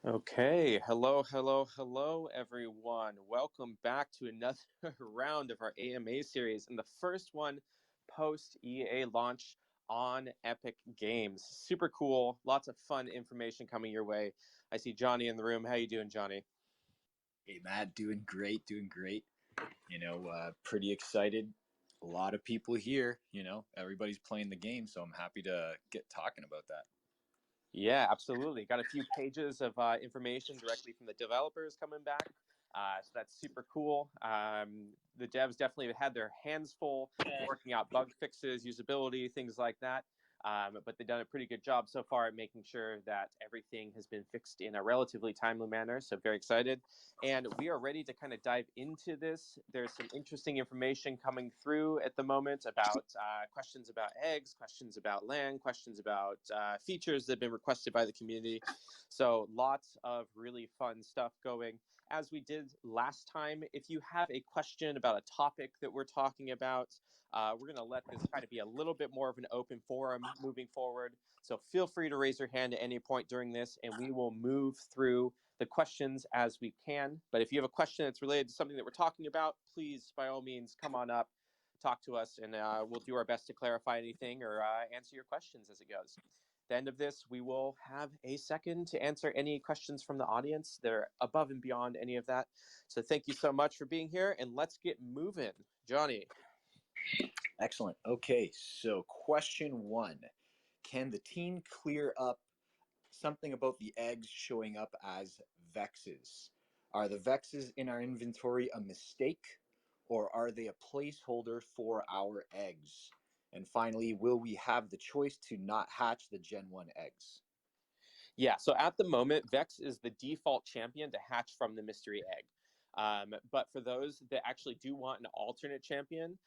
Okay, hello, everyone. Welcome back to another round of our AMA series, and the first one post EA launch on Epic Games. Super cool, lots of fun information coming your way. I see Johnny in the room. How you doing, Johnny? Hey, Matt, doing great, doing great. Pretty excited. A lot of people here, everybody's playing the game, so I'm happy to get talking about that. Yeah, absolutely. Got a few pages of information directly from the developers coming back. So that's super cool. The devs definitely had their hands full working out bug fixes, usability, things like that. But they've done a pretty good job so far at making sure that everything has been fixed in a relatively timely manner. So very excited. And we are ready to kind of dive into this. There's some interesting information coming through at the moment about questions about eggs, questions about land, questions about features that have been requested by the community. So lots of really fun stuff going. As we did last time, if you have a question about a topic that we're talking about, we're going to let this kind of be a little bit more of an open forum moving forward. So feel free to raise your hand at any point during this, and we will move through the questions as we can. But if you have a question that's related to something that we're talking about, please, by all means, come on up, talk to us, and we'll do our best to clarify anything or answer your questions as it goes. At the end of this, we will have a second to answer any questions from the audience that are above and beyond any of that. So thank you so much for being here, and let's get moving. Johnny. Excellent. Okay, so question one. Can the team clear up something about the eggs showing up as vexes? Are the vexes in our inventory a mistake, or are they a placeholder for our eggs? And finally, will we have the choice to not hatch the Gen 1 eggs? Yeah, so at the moment, Vex is the default champion to hatch from the mystery egg. But for those that actually do want an alternate champion,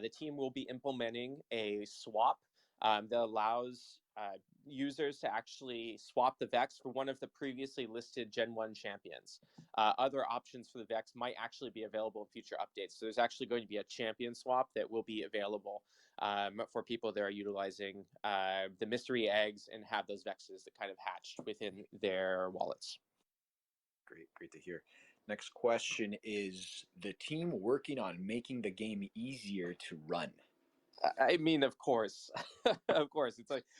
the team will be implementing a swap that allows users to actually swap the Vex for one of the previously listed Gen 1 champions. Other options for the Vex might actually be available in future updates. So there's actually going to be a champion swap that will be available for people that are utilizing the mystery eggs and have those Vexes that kind of hatched within their wallets. Great to hear. Next question is the team working on making the game easier to run? I mean, of course, of course,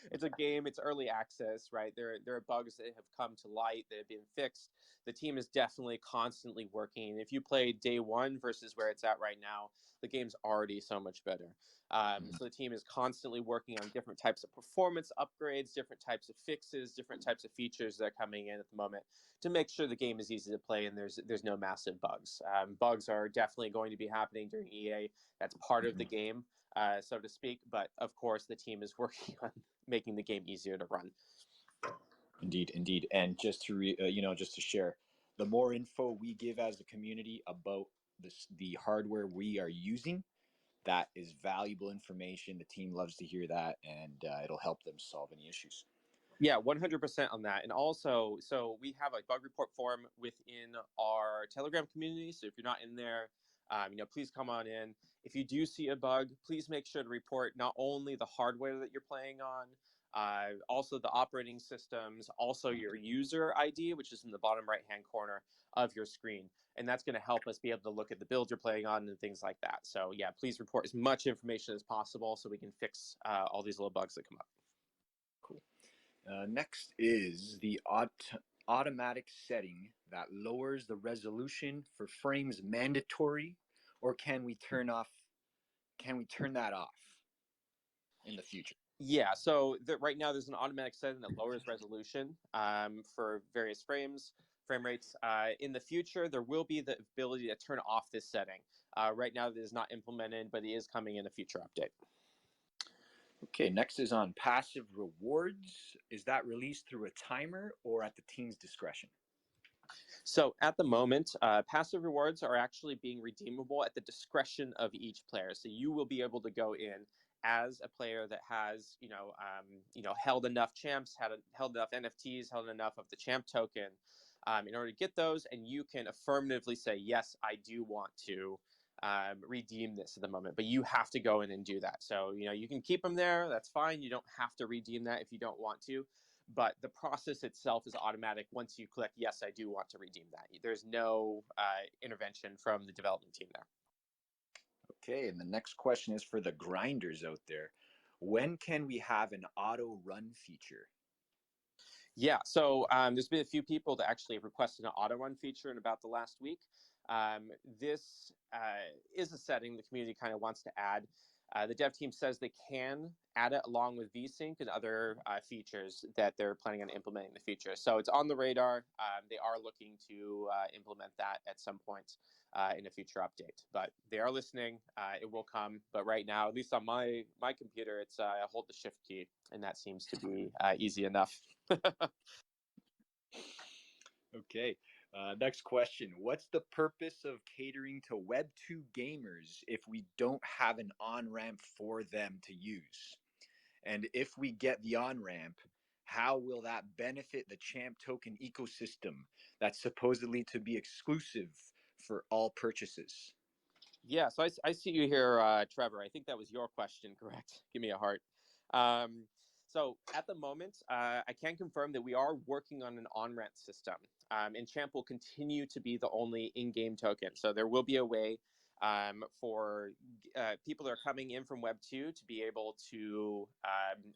it's a game. It's early access, right? There are bugs that have come to light that have been fixed. The team is definitely constantly working. If you play day one versus where it's at right now, the game's already so much better. So the team is constantly working on different types of performance upgrades, different types of fixes, different types of features that are coming in at the moment to make sure the game is easy to play and there's no massive bugs. Bugs are definitely going to be happening during EA. That's part of the game, so to speak. But of course, the team is working on making the game easier to run. Indeed. And just to just to share, the more info we give as a community about the hardware we are using, that is valuable information. The team loves to hear that, and it'll help them solve any issues. Yeah, 100% on that. And also, so we have a bug report forum within our Telegram community. So if you're not in there, please come on in. If you do see a bug, please make sure to report not only the hardware that you're playing on, also the operating systems, also your user ID, which is in the bottom right-hand corner of your screen. And that's going to help us be able to look at the build you're playing on and things like that. So yeah, please report as much information as possible so we can fix all these little bugs that come up. Cool. Next is the automatic setting that lowers the resolution for frames mandatory, or can we turn that off in the future? Yeah, so right now there's an automatic setting that lowers resolution for various frame rates. In the future, there will be the ability to turn off this setting. Right now, it is not implemented, but it is coming in a future update. Okay, next is on passive rewards. Is that released through a timer or at the team's discretion? So at the moment, passive rewards are actually being redeemable at the discretion of each player. So you will be able to go in as a player that has, held enough champs, held enough NFTs, held enough of the champ token in order to get those, and you can affirmatively say, yes, I do want to redeem this at the moment, but you have to go in and do that. So, you can keep them there. That's fine. You don't have to redeem that if you don't want to. but the process itself is automatic. Once you click, yes, I do want to redeem that. There's no intervention from the development team there. Okay, and the next question is for the grinders out there. When can we have an auto run feature? Yeah, so there's been a few people that actually requested an Autorun feature in about the last week. This is a setting the community kind of wants to add. The dev team says they can add it along with VSync and other features that they're planning on implementing in the future. So it's on the radar. They are looking to implement that at some point in a future update. But they are listening. It will come. But right now, at least on my computer, it's hold the shift key, and that seems to be easy enough. Okay, next question. What's the purpose of catering to Web 2 gamers if we don't have an on-ramp for them to use? And if we get the on-ramp, how will that benefit the Champ token ecosystem that's supposedly to be exclusive for all purchases? Yeah, so I see you here, Trevor. I think that was your question, correct? Give me a heart. Um, so at the moment, I can confirm that we are working on an on-ramp system, and Champ will continue to be the only in-game token. So there will be a way for people that are coming in from Web 2 to be able to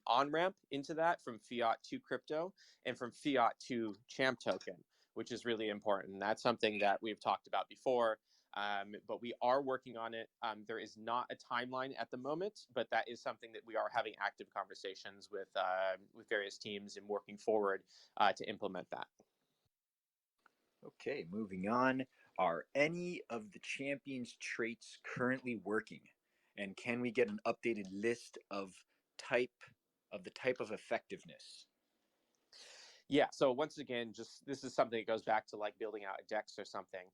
on-ramp into that from Fiat to crypto and from Fiat to Champ token, which is really important. That's something that we've talked about before. But we are working on it. There is not a timeline at the moment, but that is something that we are having active conversations with various teams and working forward to implement that. Okay, moving on. Are any of the champions' traits currently working? And can we get an updated list of the type of effectiveness? Yeah, so once again, just this is something that goes back to like building out a dex or something.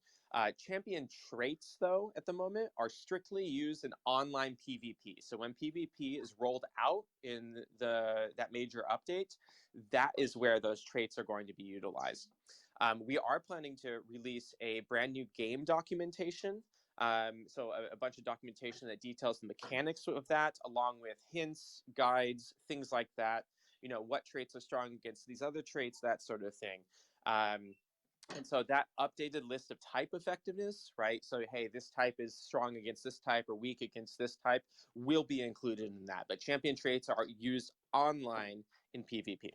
Champion traits, though, at the moment are strictly used in online PvP. So when PvP is rolled out in that major update, that is where those traits are going to be utilized. We are planning to release a brand new game documentation. So a bunch of documentation that details the mechanics of that, along with hints, guides, things like that. You know, what traits are strong against these other traits, that sort of thing. And so that updated list of type effectiveness, right? So, hey, this type is strong against this type or weak against this type will be included in that. But champion traits are used online in PvP.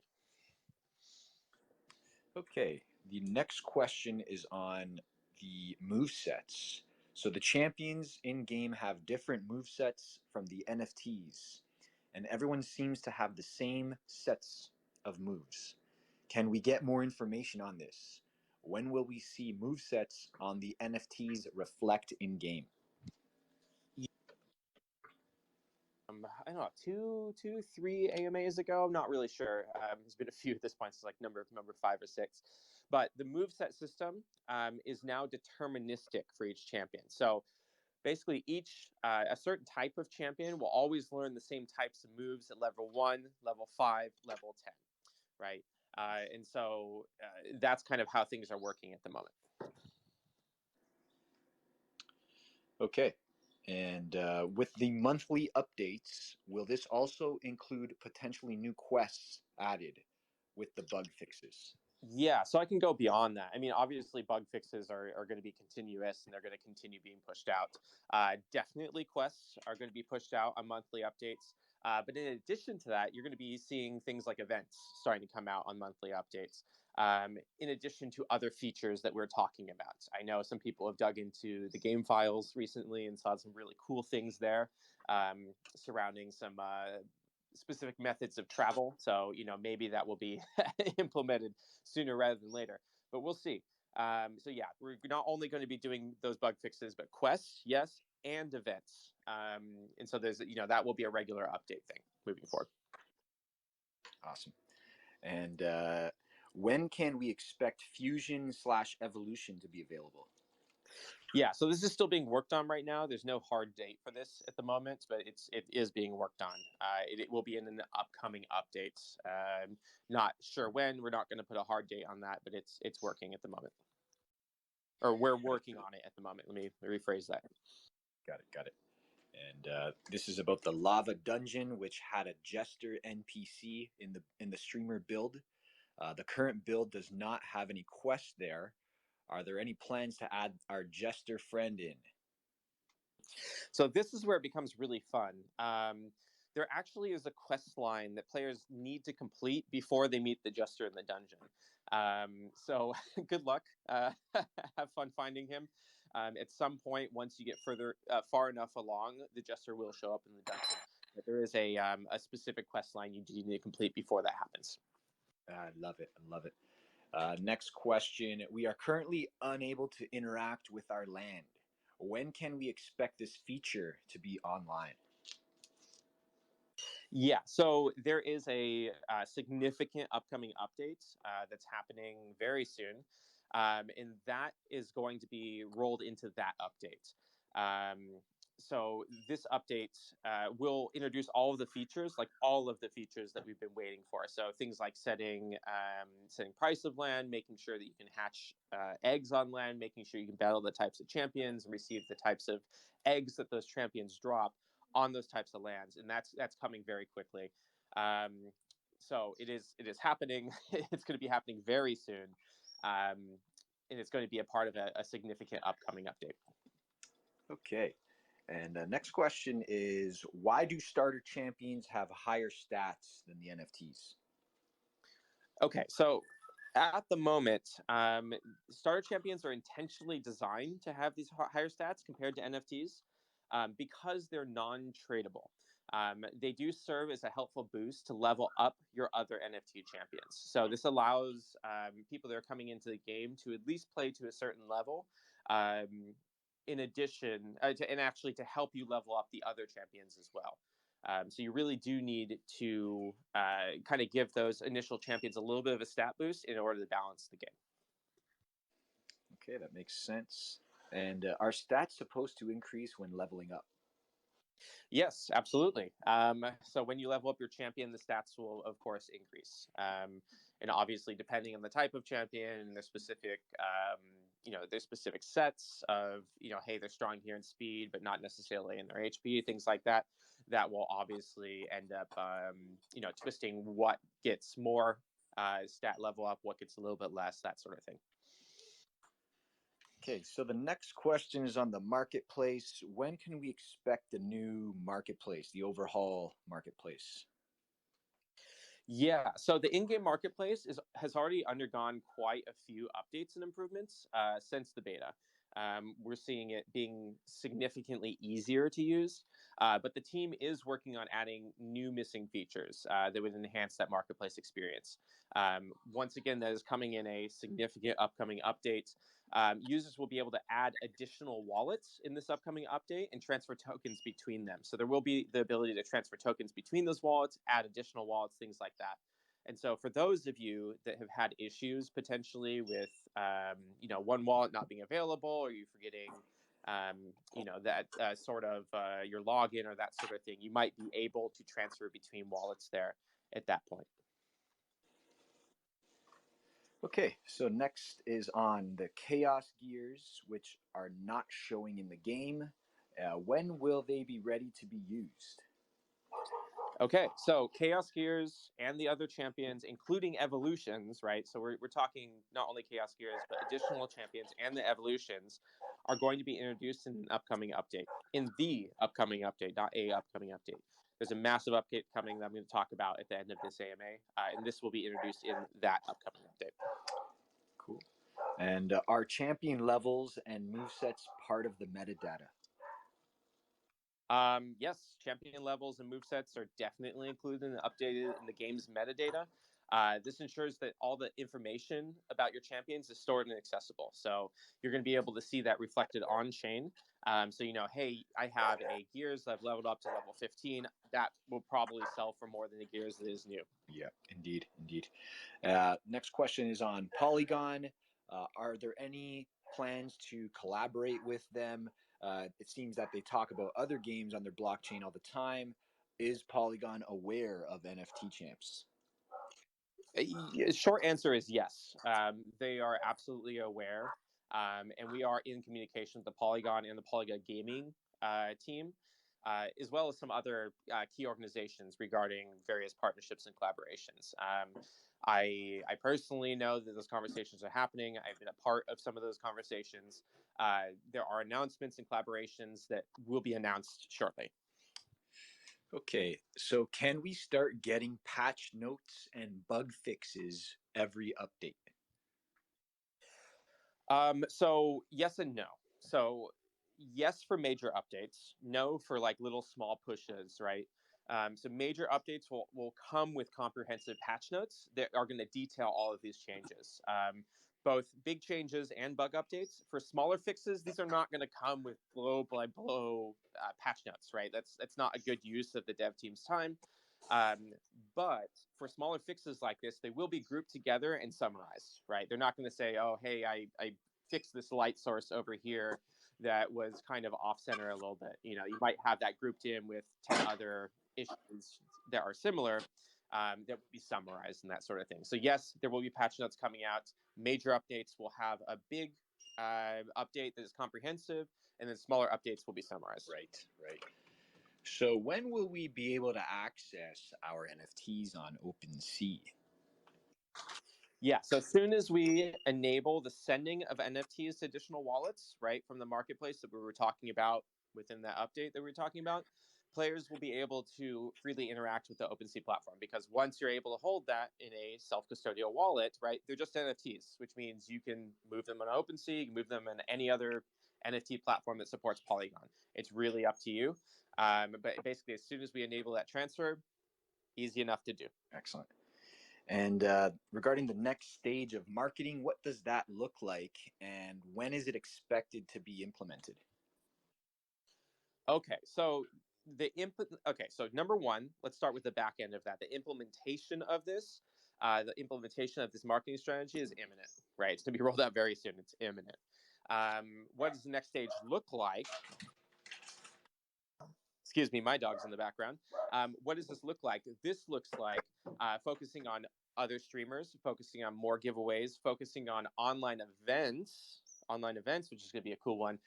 Okay, the next question is on the movesets. So the champions in game have different movesets from the NFTs, and everyone seems to have the same sets of moves. Can we get more information on this? When will we see movesets on the NFTs reflect in game? I don't know, two, 3 AMAs ago. I'm not really sure. There's been a few at this point. It's like number 5 or 6. But the moveset system is now deterministic for each champion. So basically, a certain type of champion will always learn the same types of moves at level 1, level 5, level 10, right? And so that's kind of how things are working at the moment. Okay. And with the monthly updates, will this also include potentially new quests added with the bug fixes? Yeah, so I can go beyond that. I mean, obviously, bug fixes are going to be continuous and they're going to continue being pushed out. Definitely, quests are going to be pushed out on monthly updates. But in addition to that, you're going to be seeing things like events starting to come out on monthly updates, in addition to other features that we're talking about. I know some people have dug into the game files recently and saw some really cool things there surrounding some specific methods of travel. So, you know, maybe that will be implemented sooner rather than later, but we'll see. So yeah, we're not only going to be doing those bug fixes, but quests, yes, and events. And so there's, you know, that will be a regular update thing moving forward. Awesome. And when can we expect Fusion/Evolution to be available? Yeah, so this is still being worked on right now. There's no hard date for this at the moment, but it is being worked on. It will be in an upcoming update. Not sure when. We're not going to put a hard date on that, but it's working at the moment, or we're working on it at the moment. Let me rephrase that. Got it. And this is about the Lava Dungeon, which had a Jester NPC in the streamer build. The current build does not have any quests there. Are there any plans to add our Jester friend in? So this is where it becomes really fun. There actually is a quest line that players need to complete before they meet the Jester in the dungeon. So good luck. Have fun finding him. At some point, once you get far enough along, the Jester will show up in the dungeon. But there is a specific quest line you do need to complete before that happens. I love it. I love it. Next question. We are currently unable to interact with our land. When can we expect this feature to be online? Yeah, so there is a significant upcoming update that's happening very soon, and that is going to be rolled into that update. So this update will introduce all of the features, like all of the features that we've been waiting for. So things like setting price of land, making sure that you can hatch eggs on land, making sure you can battle the types of champions and receive the types of eggs that those champions drop on those types of lands, and that's coming very quickly. So it is happening. It's going to be happening very soon, and it's going to be a part of a significant upcoming update. Okay. And next question is, why do starter champions have higher stats than the NFTs? Okay, so at the moment, starter champions are intentionally designed to have these higher stats compared to NFTs because they're non-tradable. They do serve as a helpful boost to level up your other NFT champions. So this allows people that are coming into the game to at least play to a certain level. In addition, and actually to help you level up the other champions as well. So you really do need to kind of give those initial champions a little bit of a stat boost in order to balance the game. Okay, that makes sense. And are stats supposed to increase when leveling up? Yes, absolutely. So when you level up your champion, the stats will, of course, increase. And obviously, depending on the type of champion and their specific, their specific sets of, hey, they're strong here in speed, but not necessarily in their HP, things like that. That will obviously end up, twisting what gets more stat level up, what gets a little bit less, that sort of thing. Okay, so the next question is on the marketplace. When can we expect the new marketplace, the overhaul marketplace? Yeah, so the in-game marketplace has already undergone quite a few updates and improvements since the beta. We're seeing it being significantly easier to use, but the team is working on adding new missing features that would enhance that marketplace experience. Once again, that is coming in a significant upcoming update. Users will be able to add additional wallets in this upcoming update and transfer tokens between them. So there will be the ability to transfer tokens between those wallets, add additional wallets, things like that. And so for those of you that have had issues potentially with, one wallet not being available, or you forgetting, that sort of your login or that sort of thing, you might be able to transfer between wallets there at that point. Okay, so next is on the Chaos Gears, which are not showing in the game. When will they be ready to be used? Okay, so Chaos Gears and the other champions, including evolutions, right? So we're talking not only Chaos Gears, but additional champions and the evolutions are going to be introduced in an upcoming update. In the upcoming update, not a upcoming update. There's a massive update coming that I'm going to talk about at the end of this AMA, and this will be introduced in that upcoming update. Cool. And are champion levels and movesets part of the metadata? Yes, champion levels and movesets are definitely included and updated in the game's metadata. This ensures that all the information about your champions is stored and accessible. So you're going to be able to see that reflected on chain. So hey, I have a Gears I've leveled up to level 15. That will probably sell for more than the Gears that is new. Yeah, indeed, indeed. Next question is on Polygon. Are there any plans to collaborate with them? It seems that they talk about other games on their blockchain all the time. Is Polygon aware of NFT champs? Short answer is yes. They are absolutely aware, and we are in communication with the Polygon and the Polygon gaming team. as well as some other key organizations regarding various partnerships and collaborations. I personally know that those conversations are happening. I've been a part of some of those conversations. There are announcements and collaborations that will be announced shortly. Okay, so can we start getting patch notes and bug fixes every update? So yes and no. So yes for major updates, no for like little small pushes, right? So major updates will come with comprehensive patch notes that are going to detail all of these changes, both big changes and bug updates. For smaller fixes, these are not going to come with blow by blow patch notes, right? That's not a good use of the dev team's time. Um, but for smaller fixes like this, they will be grouped together and summarized, right? They're not going to say, oh, hey, I fixed this light source over here that was kind of off center a little bit. You know, you might have that grouped in with 10 other issues that are similar that will be summarized and that sort of thing. So yes, there will be patch notes coming out. Major updates will have a big update that is comprehensive, and then smaller updates will be summarized. Right. So when will we be able to access our NFTs on OpenSea? Yeah, so as soon as we enable the sending of NFTs to additional wallets, right, from the marketplace that we were talking about within that update that we were talking about, players will be able to freely interact with the OpenSea platform, because once you're able to hold that in a self-custodial wallet, right, they're just NFTs, which means you can move them on OpenSea, you can move them on any other NFT platform that supports Polygon. It's really up to you. But basically, as soon as we enable that transfer, easy enough to do. Excellent. And regarding the next stage of marketing, what does that look like, and when is it expected to be implemented? Okay, so so number one, let's start with the back end of that. The implementation of this, marketing strategy is imminent, right? It's going to be rolled out very soon. It's imminent. What does the next stage look like? Excuse me, my dog's in the background. What does this look like? This looks like focusing on other streamers, focusing on more giveaways, focusing on online events, which is going to be a cool one,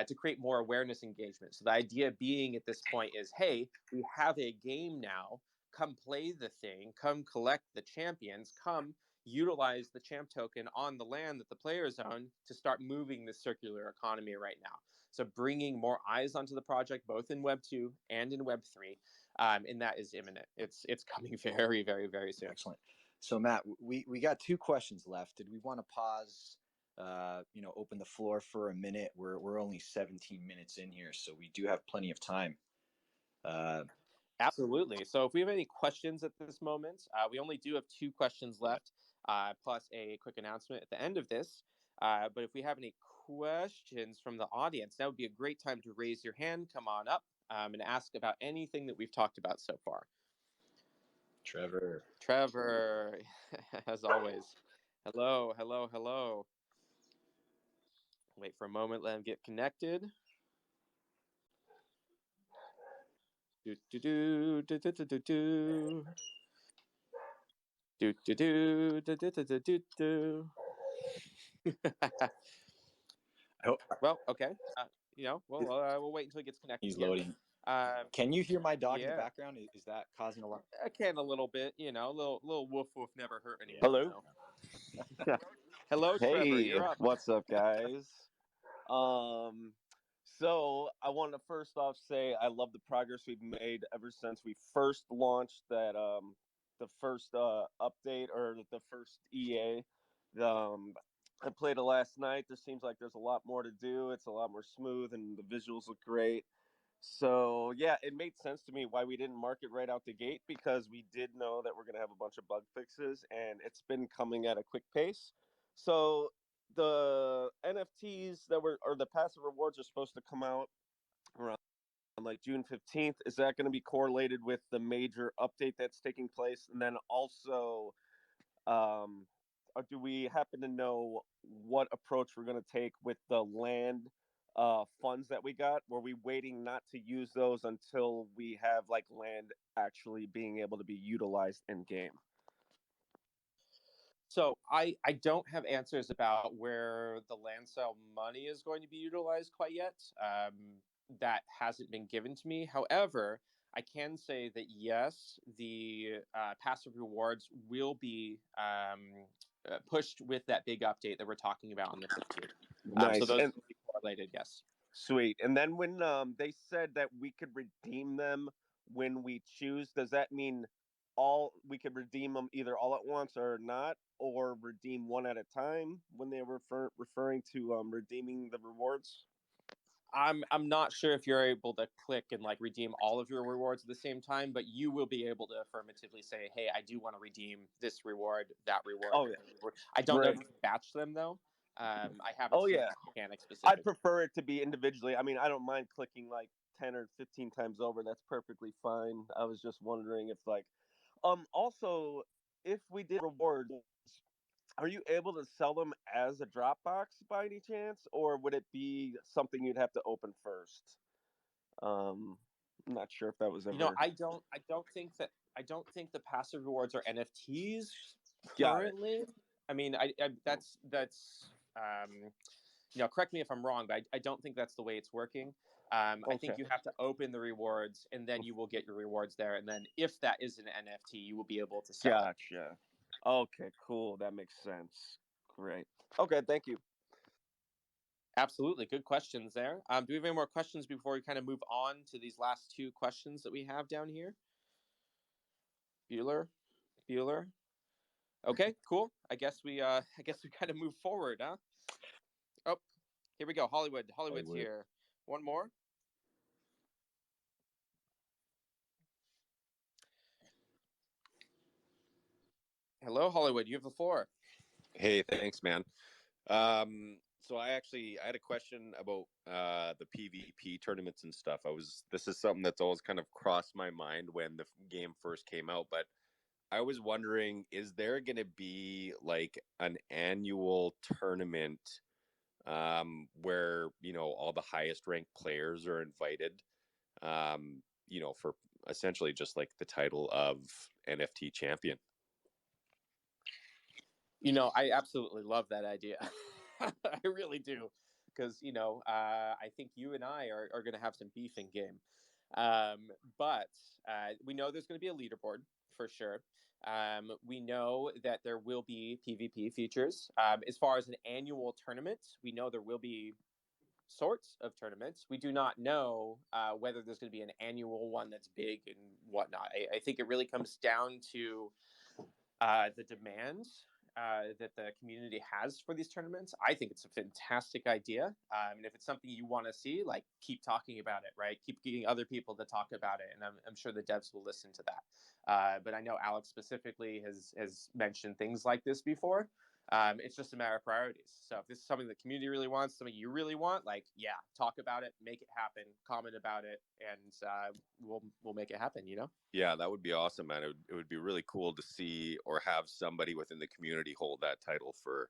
to create more awareness engagement. So the idea being at this point is, hey, we have a game now. Come play the thing. Come collect the champions. Come utilize the champ token on the land that the players own to start moving the circular economy right now. So bringing more eyes onto the project, both in Web 2 and in Web 3, and that is imminent. It's coming very, very, very soon. Excellent. So Matt, we got two questions left. Did we want to pause? Open the floor for a minute. We're only 17 minutes in here, so we do have plenty of time. Absolutely. So if we have any questions at this moment, we only do have two questions left, plus a quick announcement at the end of this. But if we have any questions from the audience, that would be a great time to raise your hand, come on up, and ask about anything that we've talked about so far. Trevor, as always. Hello. Wait for a moment, let him get connected. Do do do do do do do do. Do do do do do do do do. Well, okay. We'll wait until he gets connected. he's loading. Can you hear my dog in the background? Is that causing a lot? I can a little bit. A little woof woof never hurt anyone. Hello. So. Hello, Trevor. Hey, You're up. what's up, guys? So I want to first off say I love the progress we've made ever since we first launched that the first update or the first EA. I played it last night. There seems like there's a lot more to do. It's a lot more smooth, and the visuals look great. So yeah, it made sense to me why we didn't mark it right out the gate, because we did know that we're gonna have a bunch of bug fixes, and it's been coming at a quick pace. So the NFTs or the passive rewards are supposed to come out around like June 15th. Is that going to be correlated with the major update that's taking place? And then also, do we happen to know what approach we're going to take with the land funds that we got? Were we waiting not to use those until we have like land actually being able to be utilized in game? So I don't have answers about where the land sale money is going to be utilized quite yet. that hasn't been given to me. However, I can say that yes, the passive rewards will be pushed with that big update that we're talking about on the 15th. So Nice. those And will be correlated, yes. sweet. And then when they said that we could redeem them when we choose, does that mean all we could redeem them either all at once or not, or redeem one at a time when they were referring to redeeming the rewards? I'm not sure if you're able to click and like redeem all of your rewards at the same time, but you will be able to affirmatively say, "Hey, I do want to redeem this reward, that reward, Oh and yeah, that reward." I don't know if great. you can batch them though. I haven't Oh seen yeah, that mechanic I'd specific. prefer it to be individually. I mean, I don't mind clicking like 10 or 15 times over. That's perfectly fine. I was just wondering if like also if we did rewards, are you able to sell them as a Dropbox by any chance, or would it be something you'd have to open first? I'm not sure if that was You know, ever I don't think the passive rewards are NFTs got it. currently. I mean, that's correct me if I'm wrong, but I don't think that's the way it's working. I Okay, think you have to open the rewards and then you will get your rewards there. And then if that is an NFT, you will be able to sell it. gotcha. Okay, cool. That makes sense. Great. Okay, thank you. Absolutely. Good questions there. Do we have any more questions before we kind of move on to these last two questions that we have down here? Bueller? Bueller? Okay, cool. I guess we kind of move forward, huh? Oh, here we go. Hollywood's Hollywood. here. One more. Hello, Hollywood. You have the floor. Hey, thanks, man. So I had a question about the PvP tournaments and stuff. This is something that's always kind of crossed my mind when the game first came out, but I was wondering, is there going to be like an annual tournament where, all the highest ranked players are invited, for essentially just like the title of NFT champion? I absolutely love that idea. I really do. Because, I think you and I are going to have some beef in game. But we know there's going to be a leaderboard for sure. We know that there will be PvP features. As far as an annual tournament, we know there will be sorts of tournaments. We do not know whether there's going to be an annual one that's big and whatnot. I think it really comes down to the demand that the community has for these tournaments. I think it's a fantastic idea. And if it's something you want to see, like keep talking about it, right? Keep getting other people to talk about it. And I'm sure the devs will listen to that. But I know Alex specifically has mentioned things like this before. It's just a matter of priorities. So if this is something the community really wants, something you really want, like, yeah, talk about it, make it happen, comment about it, and we'll make it happen, Yeah, that would be awesome, man. It would be really cool to see or have somebody within the community hold that title for,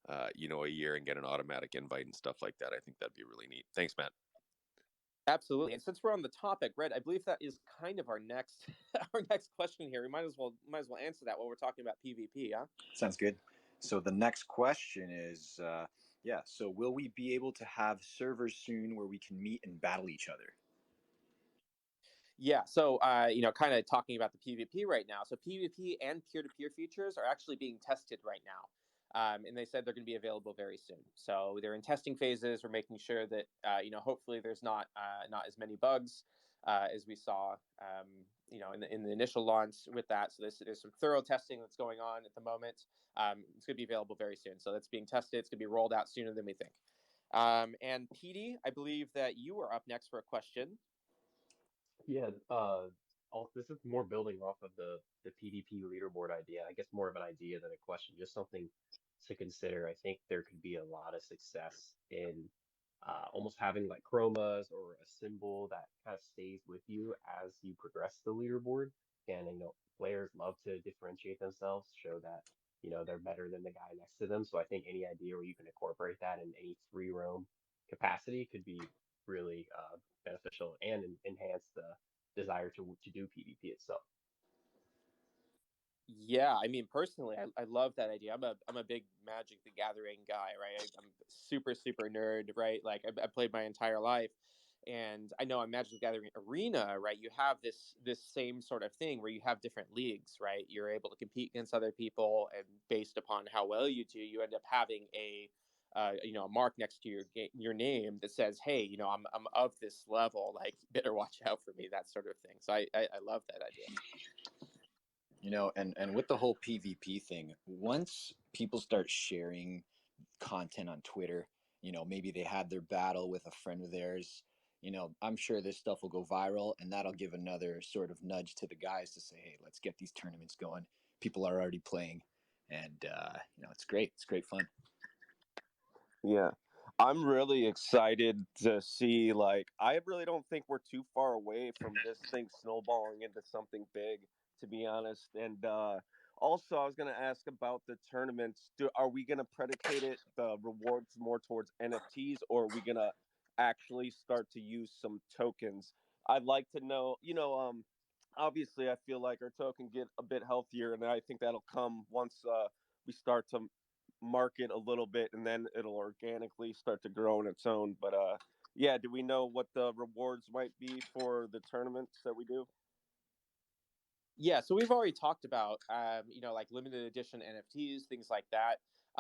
a year and get an automatic invite and stuff like that. I think that'd be really neat. Thanks, Matt. Absolutely. And since we're on the topic, Red, I believe that is kind of our next our next question here. We might as well answer that while we're talking about PvP, huh? Sounds good. So the next question is, so will we be able to have servers soon where we can meet and battle each other? Yeah, so kind of talking about the PvP right now. So PvP and peer-to-peer features are actually being tested right now. And they said they're going to be available very soon. So they're in testing phases. We're making sure that hopefully there's not as many bugs as we saw in the initial launch with that. So there's some thorough testing that's going on at the moment. It's going to be available very soon. So that's being tested. It's going to be rolled out sooner than we think. And PD, I believe that you are up next for a question. Yeah, this is more building off of the PvP leaderboard idea. I guess more of an idea than a question, just something to consider. I think there could be a lot of success in almost having like chromas or a symbol that kind of stays with you as you progress the leaderboard. And players love to differentiate themselves, show that they're better than the guy next to them. So I think any idea where you can incorporate that in any free roam capacity could be really beneficial and enhance the desire to do PvP itself. Yeah, I mean, personally, I love that idea. I'm a big Magic the Gathering guy, right? I'm super nerd, right? Like I played my entire life, And I know on Magic the Gathering Arena, right, you have this same sort of thing where you have different leagues, right? You're able to compete against other people, and based upon how well you do, you end up having a mark next to your name that says, "Hey, I'm of this level. Like, better watch out for me." That sort of thing. So I love that idea. And with the whole PvP thing, once people start sharing content on Twitter, maybe they had their battle with a friend of theirs, I'm sure this stuff will go viral, and that'll give another sort of nudge to the guys to say, hey, let's get these tournaments going. People are already playing, and it's great. It's great fun. Yeah. I'm really excited to see, like, I really don't think we're too far away from this thing snowballing into something big, to be honest. And also, I was going to ask about the tournaments. Are we going to predicate the rewards more towards NFTs, or are we going to actually start to use some tokens? I'd like to know, obviously, I feel like our token get a bit healthier, and I think that'll come once we start to market a little bit, and then it'll organically start to grow on its own. But yeah, do we know what the rewards might be for the tournaments that we do? Yeah, so we've already talked about, like limited edition NFTs, things like that.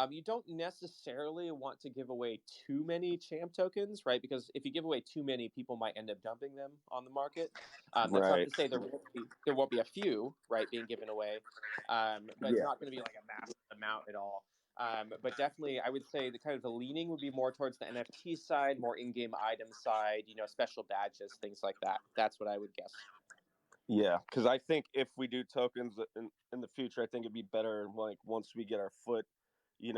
You don't necessarily want to give away too many champ tokens, right? Because if you give away too many, people might end up dumping them on the market. That's not Right. to say there won't be a few, right, being given away, but it's Yeah. not going to be like a massive amount at all. But definitely, I would say the kind of the leaning would be more towards the NFT side, more in-game item side, special badges, things like that. That's what I would guess. Yeah, because I think if we do tokens in the future, I think it'd be better like once we get our foot, in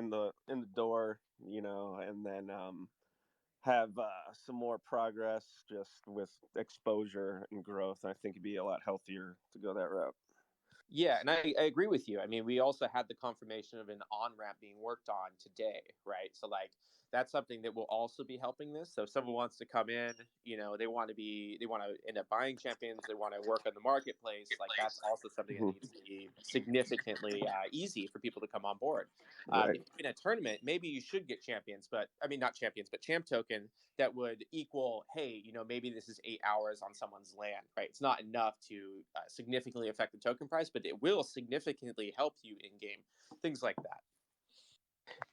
the door, and then have some more progress just with exposure and growth. I think it'd be a lot healthier to go that route. Yeah, and I agree with you. I mean, we also had the confirmation of an on ramp being worked on today, right? So like that's something that will also be helping this. So if someone wants to come in, they want to end up buying champions, they want to work on the marketplace, like that's also something that Mhm. needs to be significantly easy for people to come on board. Right. If in a tournament, maybe you should get champions, but I mean not champions, but champ token that would equal, hey, maybe this is 8 hours on someone's land, right? It's not enough to significantly affect the token price, but it will significantly help you in game, things like that.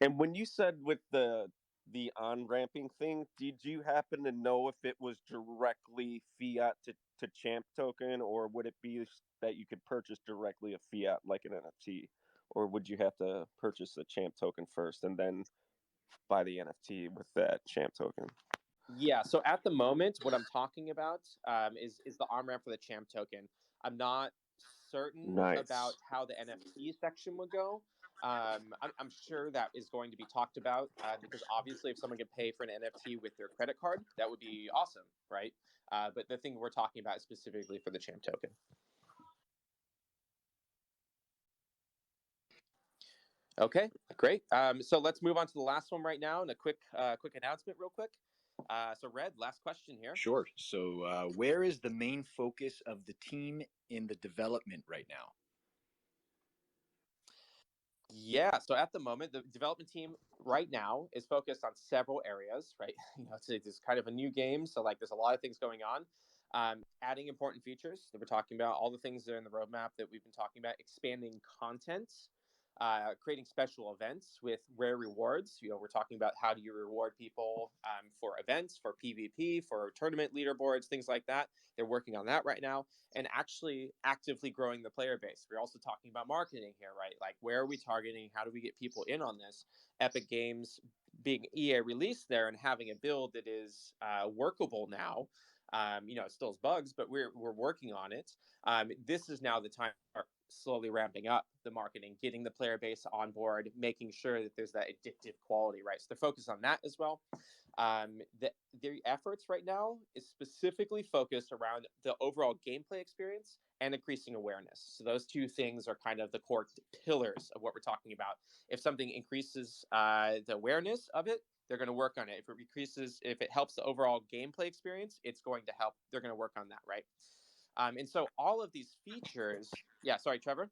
And when you said with the on ramping thing, did you happen to know if it was directly fiat to champ token, or would it be that you could purchase directly a fiat like an NFT, or would you have to purchase a champ token first and then buy the NFT with that champ token? Yeah, so at the moment, what I'm talking about is the on ramp for the champ token. I'm not certain about Nice. how the NFT section would go. I'm sure that is going to be talked about because obviously, if someone can pay for an NFT with their credit card, that would be awesome, right? But the thing we're talking about is specifically for the champ token. Okay, great. So let's move on to the last one right now, and a quick announcement, real quick. So Red, last question here. Sure. So, where is the main focus of the team in the development right now? Yeah, so at the moment, the development team right now is focused on several areas, right? It's kind of a new game, so like there's a lot of things going on. Adding important features that we're talking about, all the things that are in the roadmap that we've been talking about, expanding content, creating special events with rare rewards. We're talking about how do you reward people for events, for PvP, for tournament leaderboards, things like that. They're working on that right now, and actually actively growing the player base. We're also talking about marketing here, right? Like, where are we targeting? How do we get people in on this? Epic Games being EA released there and having a build that is workable now. It still has bugs, but we're working on it. This is now the time to start slowly ramping up the marketing, getting the player base on board, making sure that there's that addictive quality, right? So they're focused on that as well. The efforts right now is specifically focused around the overall gameplay experience and increasing awareness. So those two things are kind of the core pillars of what we're talking about. If something increases the awareness of it, they're going to work on it. If it helps the overall gameplay experience, it's going to help. They're going to work on that, right? And so all of these features, yeah, sorry, Trevor.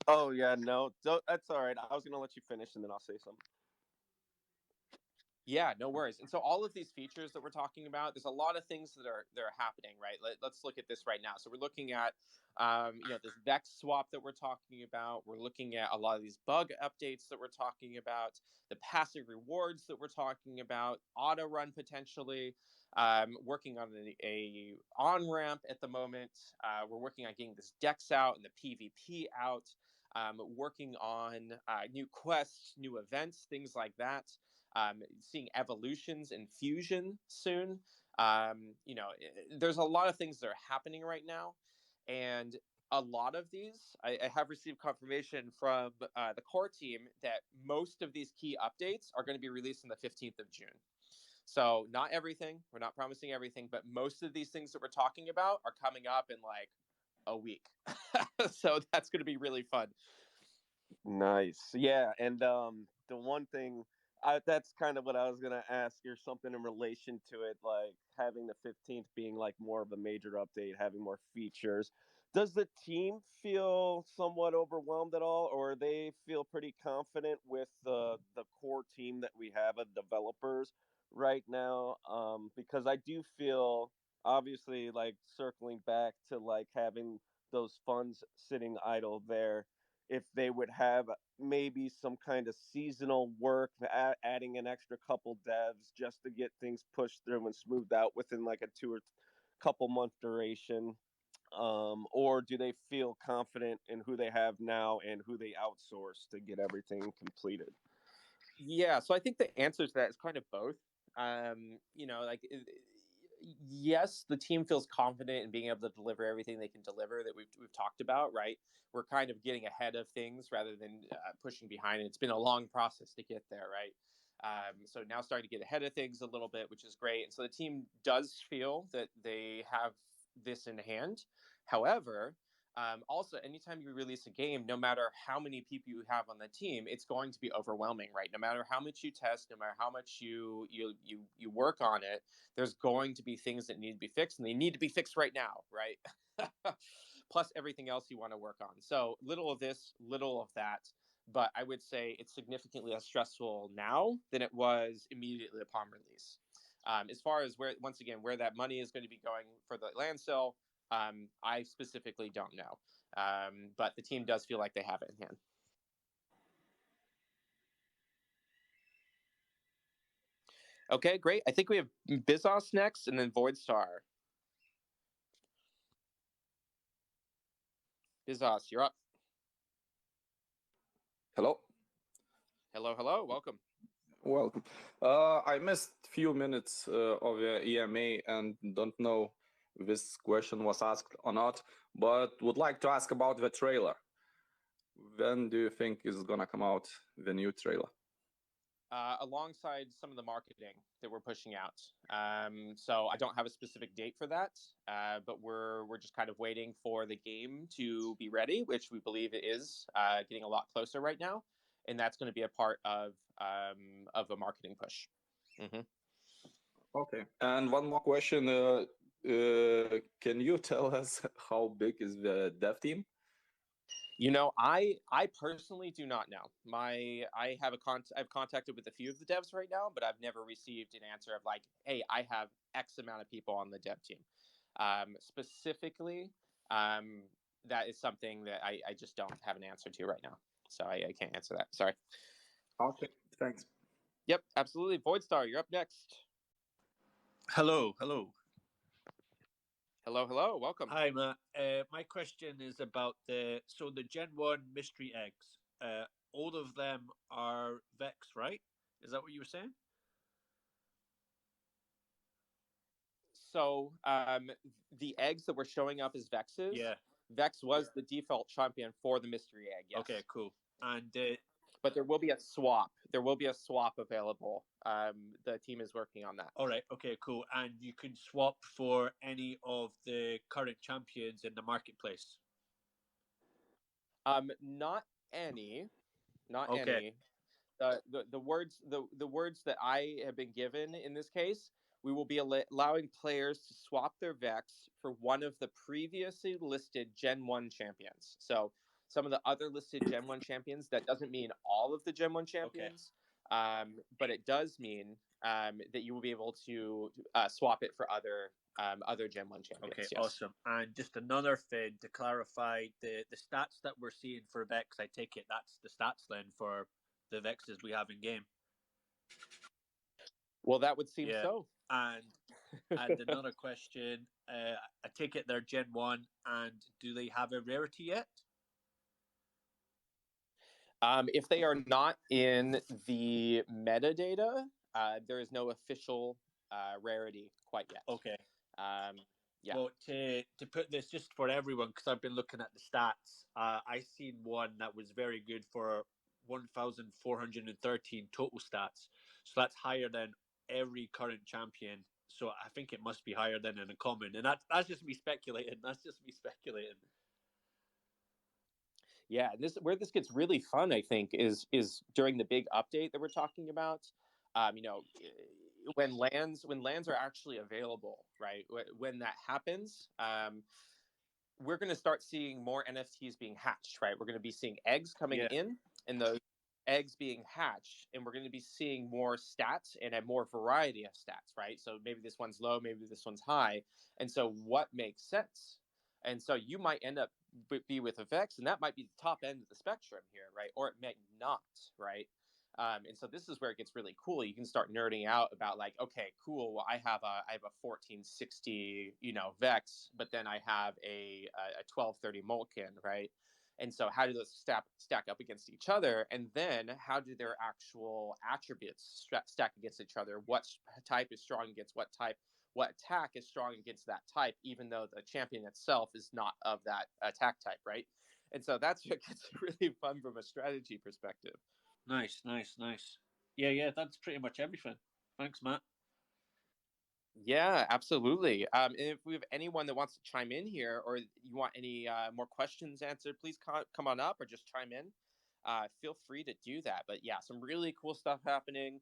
Oh yeah, no, that's all right. I was gonna let you finish and then I'll say something. Yeah, no worries. And so all of these features that we're talking about, there's a lot of things that are happening, right? Let's look at this right now. So we're looking at, this Vex swap that we're talking about. We're looking at a lot of these bug updates that we're talking about, the passive rewards that we're talking about, Autorun potentially. Working on a on ramp at the moment. We're working on getting this Dex out and the PvP out. Working on new quests, new events, things like that. Seeing evolutions and fusion soon. There's a lot of things that are happening right now, and a lot of these, I have received confirmation from the core team that most of these key updates are going to be released on the 15th of June. So not everything, we're not promising everything, but most of these things that we're talking about are coming up in like a week. So that's going to be really fun. Nice. Yeah, and the one thing that's kind of what I was gonna ask or something in relation to it, like having the 15th being like more of a major update, having more features. Does the team feel somewhat overwhelmed at all, or they feel pretty confident with the core team that we have of developers right now? Because I do feel obviously like circling back to like having those funds sitting idle there, if they would have maybe some kind of seasonal work, adding an extra couple devs just to get things pushed through and smoothed out within like a two or couple month duration. Or do they feel confident in who they have now and who they outsource to get everything completed? Yeah, so I think the answer to that is kind of both. Yes, the team feels confident in being able to deliver everything they can deliver that we've talked about, right? We're kind of getting ahead of things rather than pushing behind. It's been a long process to get there, right? So now starting to get ahead of things a little bit, which is great. And so the team does feel that they have this in hand. However, also, anytime you release a game, no matter how many people you have on the team, it's going to be overwhelming, right? No matter how much you test, no matter how much you work on it, there's going to be things that need to be fixed, and they need to be fixed right now, right? Plus everything else you want to work on. So little of this, little of that. But I would say it's significantly less stressful now than it was immediately upon release. As far as once again, where that money is going to be going for the land sale, I specifically don't know, but the team does feel like they have it in hand. Okay, great. I think we have Bizos next, and then Voidstar. Bizos, you're up. Hello. Hello, hello. Welcome. Welcome. I missed few minutes of the EMA and don't know if this question was asked or not, but would like to ask about the trailer. When do you think is gonna come out the new trailer? Alongside some of the marketing that we're pushing out. So I don't have a specific date for that, but we're just kind of waiting for the game to be ready, which we believe it is getting a lot closer right now, and that's going to be a part of a marketing push. Mm-hmm. Okay. And one more question: can you tell us how big is the dev team? I personally do not know. I've contacted with a few of the devs right now, but I've never received an answer of like, hey, I have X amount of people on the dev team. Specifically, that is something that I just don't have an answer to right now. So I can't answer that. Sorry. Okay, thanks. Yep, absolutely. Voidstar, you're up next. Hello, hello. Hello, hello. Welcome. Hi, Matt. My question is about the Gen 1 mystery eggs. All of them are Vex, right? Is that what you were saying? So the eggs that were showing up as Vexes, Yeah. Vex was the default champion for the mystery egg, yes. Okay, cool. And but there will be a swap. There will be a swap available. The team is working on that. all right, okay, cool. And you can swap for any of the current champions in the marketplace. Not any. Not Okay. any. The words that I have been given in this case, we will be allowing players to swap their Vex for one of the previously listed Gen 1 champions. So some of the other listed Gen 1 champions, that doesn't mean all of the Gen 1 champions. but it does mean that you will be able to swap it for other Gen 1 champions. Okay, yes. awesome. And just another thing to clarify, the stats that we're seeing for Vex, I take it that's the stats then for the Vexes we have in game. Well, that would seem so. And another question, I take it they're Gen 1, and do they have a rarity yet? If they are not in the metadata, there is no official rarity quite yet. Okay. Yeah. Well, to put this just for everyone, because I've been looking at the stats, I seen one that was very good for 1,413 total stats. So that's higher than every current champion. So I think it must be higher than in a common. And that's just me speculating. Yeah, where this gets really fun, I think, is during the big update that we're talking about. When lands are actually available, right? When that happens, we're going to start seeing more NFTs being hatched, right? We're going to be seeing eggs coming in, and those eggs being hatched, and we're going to be seeing more stats and a more variety of stats, right? So maybe this one's low, maybe this one's high, and so what makes sense? And so you might end up be with a Vex, and that might be the top end of the spectrum here, right? Or it may not, right? And so this is where it gets really cool. You can start nerding out about like, okay, cool. Well, I have a 1460, Vex, but then I have a 1230 Molken, right? And so how do those stack up against each other? And then how do their actual attributes stack against each other? What type is strong against what type? What attack is strong against that type, even though the champion itself is not of that attack type, right? And so that's what gets really fun from a strategy perspective. Nice. Yeah, that's pretty much everything. Thanks, Matt. Yeah, absolutely. And if we have anyone that wants to chime in here, or you want any more questions answered, please come on up or just chime in. Feel free to do that. But yeah, some really cool stuff happening.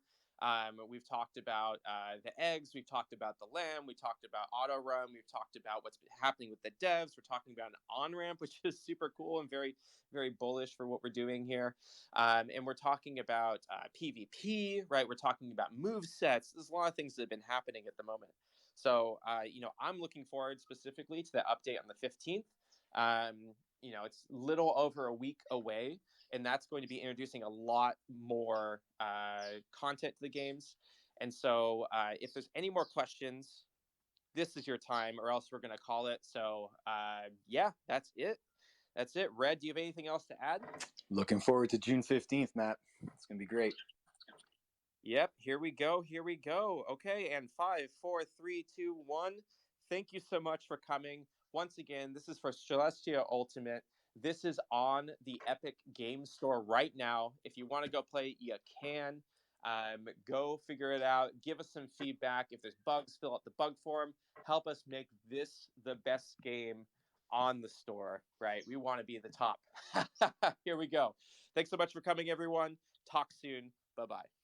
We've talked about the eggs. We've talked about the lamb. We talked about Autorun. We've talked about what's been happening with the devs. We're talking about an on-ramp, which is super cool and very, very bullish for what we're doing here. And we're talking about PvP, right? We're talking about movesets. There's a lot of things that have been happening at the moment. So, I'm looking forward specifically to the update on the 15th. It's little over a week away, and that's going to be introducing a lot more content to the games. And so if there's any more questions, this is your time, or else we're going to call it. So yeah, that's it. Red, do you have anything else to add? Looking forward to June 15th, Matt. It's going to be great. Yep, here we go. Okay, and 5, 4, 3, 2, 1. Thank you so much for coming. Once again, this is for Celestia Ultimate. This is on the Epic Game Store right now. If you want to go play, you can. Go figure it out. Give us some feedback. If there's bugs, fill out the bug form. Help us make this the best game on the store, right? We want to be at the top. Here we go. Thanks so much for coming, everyone. Talk soon. Bye-bye.